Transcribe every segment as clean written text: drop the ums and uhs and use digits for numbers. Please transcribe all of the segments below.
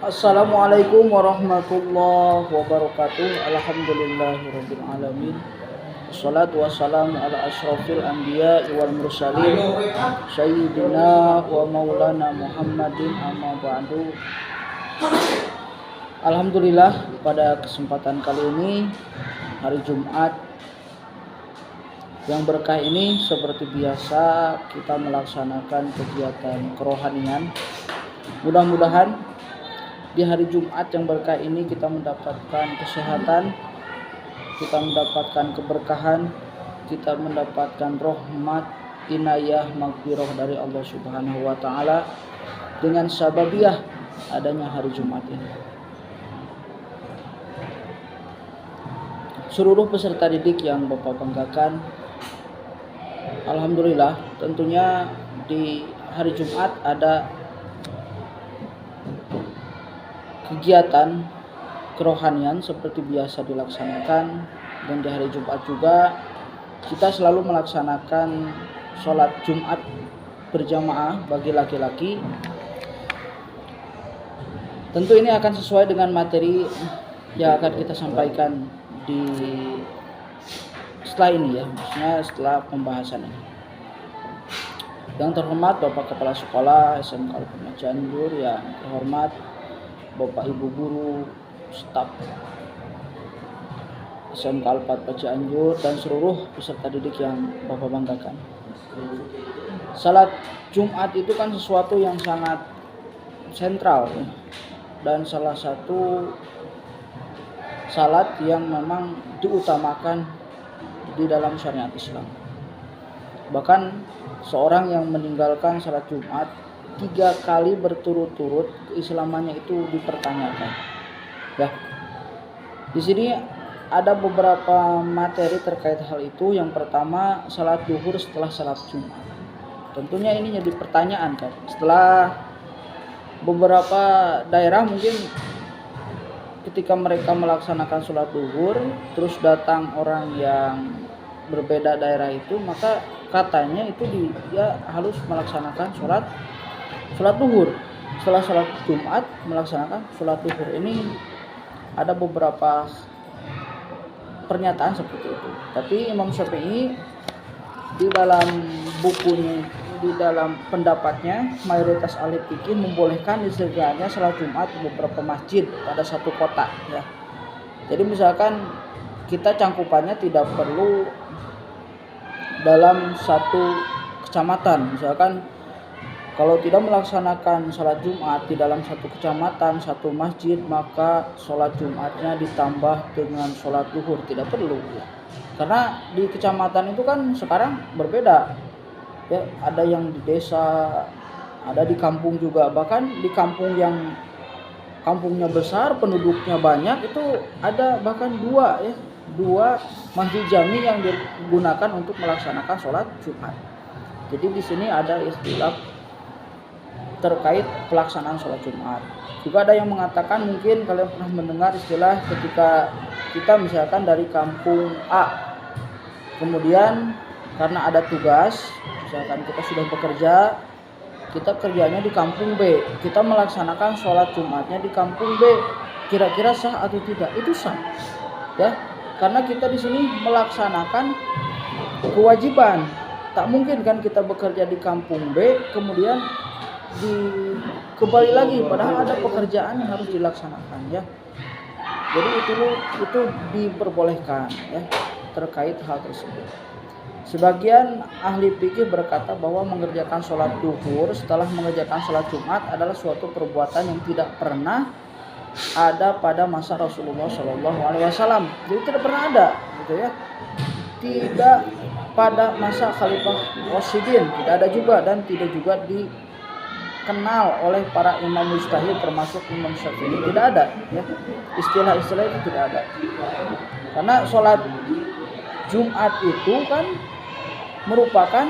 Assalamualaikum warahmatullahi wabarakatuh. Alhamdulillahirabbil alamin. Wassalatu wassalamu ala asyrafil anbiya wal mursalin sayyidina wa maulana Muhammadin amma ba'du. Alhamdulillah, pada kesempatan kali ini hari Jumat yang berkah ini seperti biasa kita melaksanakan kegiatan kerohanian. Mudah-mudahan di hari Jumat yang berkah ini kita mendapatkan kesehatan, kita mendapatkan keberkahan, kita mendapatkan rahmat, inayah, maghfirah dari Allah Subhanahu wa taala dengan sababiah adanya hari Jumat ini. Seluruh peserta didik yang Bapak banggakan, alhamdulillah tentunya di hari Jumat ada kegiatan kerohanian seperti biasa dilaksanakan, dan di hari Jumat juga kita selalu melaksanakan sholat Jumat berjamaah bagi laki-laki. Tentu ini akan sesuai dengan materi yang akan kita sampaikan di setelah ini ya, maksudnya setelah pembahasan ini. Yang terhormat Bapak Kepala Sekolah SMK Al-Hikmah Cianjur, yang terhormat Bapak Ibu guru, staf SMK Al-Fatihah Cianjur, dan seluruh peserta didik yang Bapak banggakan. Salat Jumat itu kan sesuatu yang sangat sentral ya, dan salah satu salat yang memang diutamakan di dalam syariat Islam. Bahkan seorang yang meninggalkan salat Jumat 3 kali berturut-turut, keislamannya itu dipertanyakan. Ya. Di sini ada beberapa materi terkait hal itu. Yang pertama, salat duhur setelah salat Jumat. Tentunya ini jadi pertanyaan kan. Setelah beberapa daerah mungkin ketika mereka melaksanakan sholat duhur, terus datang orang yang berbeda daerah itu, maka katanya itu dia harus melaksanakan sholat duhur. Setelah sholat Jumat melaksanakan sholat duhur. Ini ada beberapa pernyataan seperti itu. Tapi Imam Syafi'i di dalam bukunya, di dalam pendapatnya, mayoritas ahli fikih membolehkan disediakannya sholat Jumat di beberapa masjid pada satu kota ya. Jadi misalkan kita cangkupannya tidak perlu dalam satu kecamatan. Misalkan kalau tidak melaksanakan sholat Jumat di dalam satu kecamatan, satu masjid, maka sholat Jumatnya ditambah dengan sholat duhur, tidak perlu ya. Karena di kecamatan itu kan sekarang berbeda ya, ada yang di desa, ada di kampung juga. Bahkan di kampung yang kampungnya besar, penduduknya banyak, itu ada bahkan dua masjid jami yang digunakan untuk melaksanakan sholat Jumat. Jadi di sini ada istilah terkait pelaksanaan sholat Jumat. Juga ada yang mengatakan, mungkin kalian pernah mendengar istilah ketika kita misalkan dari kampung A, kemudian karena ada tugas, misalkan kita sudah bekerja, kita kerjanya di kampung B, kita melaksanakan sholat Jumatnya di kampung B, kira-kira sah atau tidak? Itu sah ya, karena kita di sini melaksanakan kewajiban. Tak mungkin kan kita bekerja di kampung B kemudian kembali lagi, padahal ada pekerjaan yang harus dilaksanakan ya. Jadi itu diperbolehkan ya terkait hal tersebut. Sebagian ahli fikih berkata bahwa mengerjakan sholat duhur setelah mengerjakan sholat Jumat adalah suatu perbuatan yang tidak pernah ada pada masa Rasulullah SAW. Jadi tidak pernah ada, gitu ya. Tidak pada masa Khalifah Rasyidin, tidak ada juga, dan tidak juga dikenal oleh para imam mujtahid termasuk Imam Syafi'i, tidak ada ya. Istilah-istilah itu tidak ada. Karena sholat Jumat itu kan merupakan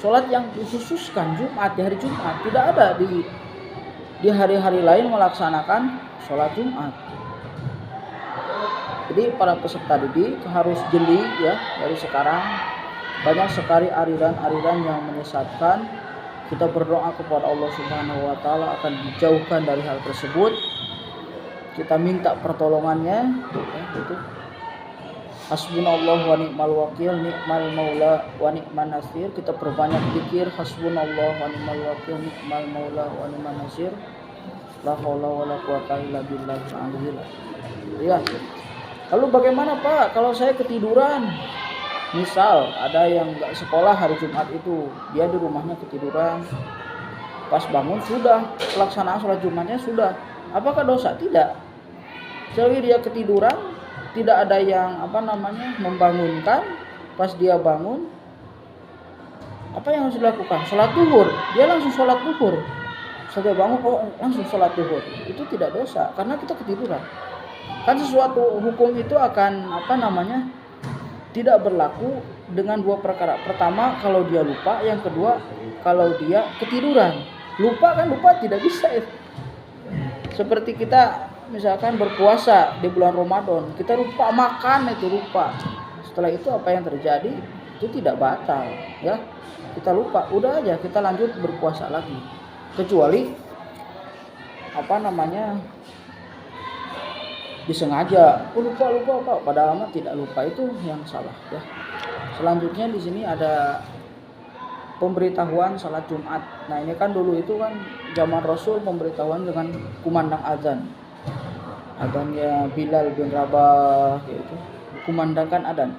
sholat yang dikhususkan Jumat, di hari Jumat. Tidak ada di hari-hari lain melaksanakan sholat Jumat. Jadi para peserta didik harus jeli ya dari sekarang. Banyak sekali aliran-aliran yang menyesatkan kita berdoa kepada Allah Subhanahu wa taala akan dijauhkan dari hal tersebut. Kita minta pertolongannya, ya, itu hasbunallah wa ni'mal wakil, ni'mal maula wa ni'man nasir. Kita perbanyak zikir hasbunallah wa ni'mal wakil, ni'mal maula wa ni'man nasir. La haula wala quwata illa billahil aliyil azim. Ya. Lalu bagaimana Pak kalau saya ketiduran? Misal ada yang enggak sekolah hari Jumat itu, dia di rumahnya ketiduran. Pas bangun sudah pelaksanaan sholat Jumatnya sudah. Apakah dosa? Tidak. Selagi dia ketiduran, tidak ada yang membangunkan. Pas dia bangun, apa yang harus dilakukan? Sholat duhur. Dia langsung sholat duhur. Setelah bangun, langsung sholat duhur. Itu tidak dosa karena kita ketiduran. Kan sesuatu hukum itu akan tidak berlaku dengan dua perkara. Pertama, kalau dia lupa. Yang kedua, kalau dia ketiduran. Lupa tidak bisa. Seperti kita misalkan berpuasa di bulan Ramadan, kita lupa makan, itu lupa. Setelah itu apa yang terjadi? Itu tidak batal, ya. Kita lupa, udah aja kita lanjut berpuasa lagi. Kecuali disengaja, lupa Pak, padahal tidak lupa, itu yang salah, ya. Selanjutnya di sini ada pemberitahuan salat Jumat. Nah, ini kan dulu itu kan zaman Rasul pemberitahuan dengan kumandang azan. Adanya Bilal bin Rabah, yaitu kumandangkan adzan.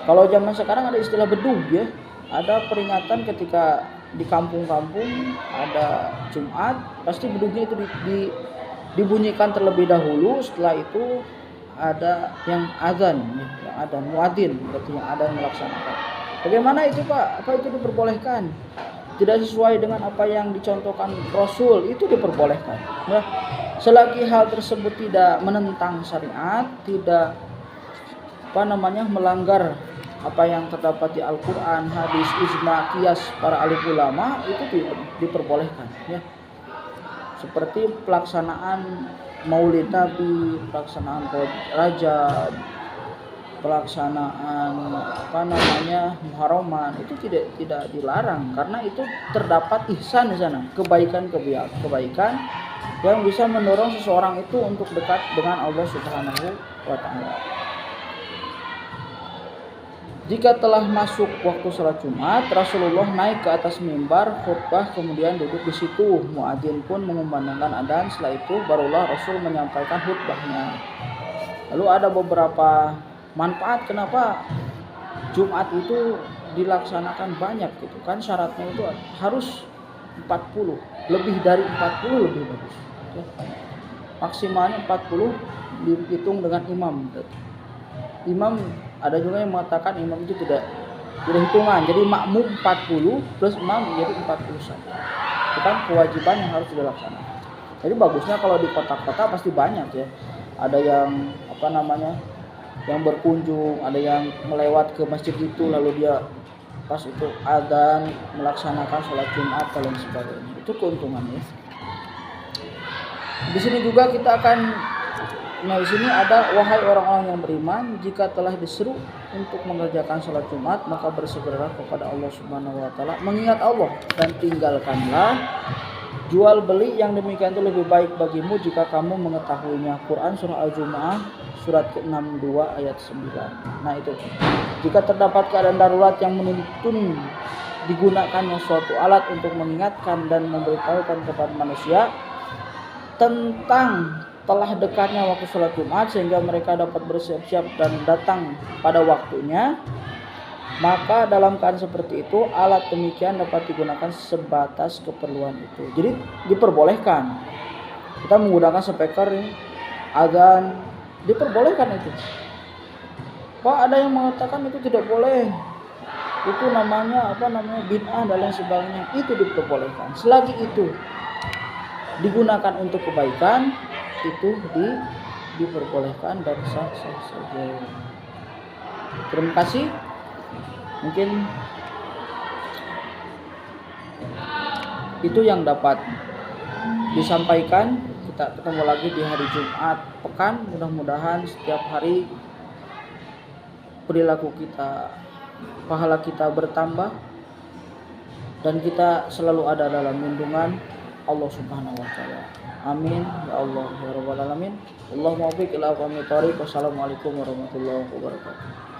Kalau zaman sekarang ada istilah bedug, ya. Ada peringatan ketika di kampung-kampung ada Jumat, pasti bedugnya itu dibunyikan terlebih dahulu. Setelah itu ada yang azan, yang adzan muadzin, berarti yang adzan melaksanakan. Bagaimana itu Pak? Apa itu diperbolehkan? Tidak sesuai dengan apa yang dicontohkan Rasul, itu diperbolehkan, ya. Selagi hal tersebut tidak menentang syariat, tidak melanggar apa yang terdapat di Al-Qur'an, hadis, ijma, qiyas para alim ulama, itu diperbolehkan, ya. Seperti pelaksanaan Maulid Nabi, pelaksanaan Rajab, pelaksanaan Muharraman, itu tidak dilarang karena itu terdapat ihsan di sana, kebaikan yang bisa mendorong seseorang itu untuk dekat dengan Allah Subhanahu wa taala. Jika telah masuk waktu salat Jumat, Rasulullah naik ke atas mimbar khutbah, kemudian duduk di situ. Muadzin pun mengumandangkan adzan. Setelah itu barulah Rasul menyampaikan khutbahnya. Lalu ada beberapa manfaat kenapa Jumat itu dilaksanakan banyak gitu kan. Syaratnya itu harus 40, lebih dari 40 lebih bagus, ya. Maksimalnya 40 dihitung dengan imam. Imam, ada juga yang mengatakan imam itu tidak hitungan, jadi makmum 40 plus imam menjadi 41. Itu kan kewajiban yang harus dilaksanakan. Jadi bagusnya kalau di kota-kota pasti banyak, ya. Ada yang yang berkunjung, ada yang melewat ke masjid itu, lalu dia pas itu adzan melaksanakan sholat Jumat dan sebagainya. Itu keuntungannya. Di sini juga kita akan, di sini ada, wahai orang-orang yang beriman, jika telah diseru untuk mengerjakan sholat Jumat, maka bersegeralah kepada Allah Subhanahu wa taala, mengingat Allah, dan tinggalkanlah jual beli, yang demikian itu lebih baik bagimu jika kamu mengetahuinya. Quran surah Al-Jumu'ah surat ke-62 ayat 9. Nah, itu jika terdapat keadaan darurat yang menuntun digunakannya suatu alat untuk mengingatkan dan memberitahukan kepada manusia tentang telah dekatnya waktu sholat Jumat sehingga mereka dapat bersiap-siap dan datang pada waktunya, maka dalam keadaan seperti itu alat demikian dapat digunakan sebatas keperluan itu. Jadi diperbolehkan kita menggunakan speaker, azan, diperbolehkan itu. Pak, ada yang mengatakan itu tidak boleh, itu namanya bid'ah dan lain sebagainya. Itu diperbolehkan selagi itu digunakan untuk kebaikan, itu diperbolehkan dan sah-sah saja. Terima kasih. Mungkin itu yang dapat disampaikan. Kita ketemu lagi di hari Jumat pekan. Mudah-mudahan setiap hari perilaku kita, pahala kita bertambah, dan kita selalu ada dalam lindungan Allah Subhanahu wa taala. Amin ya Allah ya rabbal alamin. Allahumma biq ila aqwamit thoriq. Wassalamualaikum warahmatullahi wabarakatuh.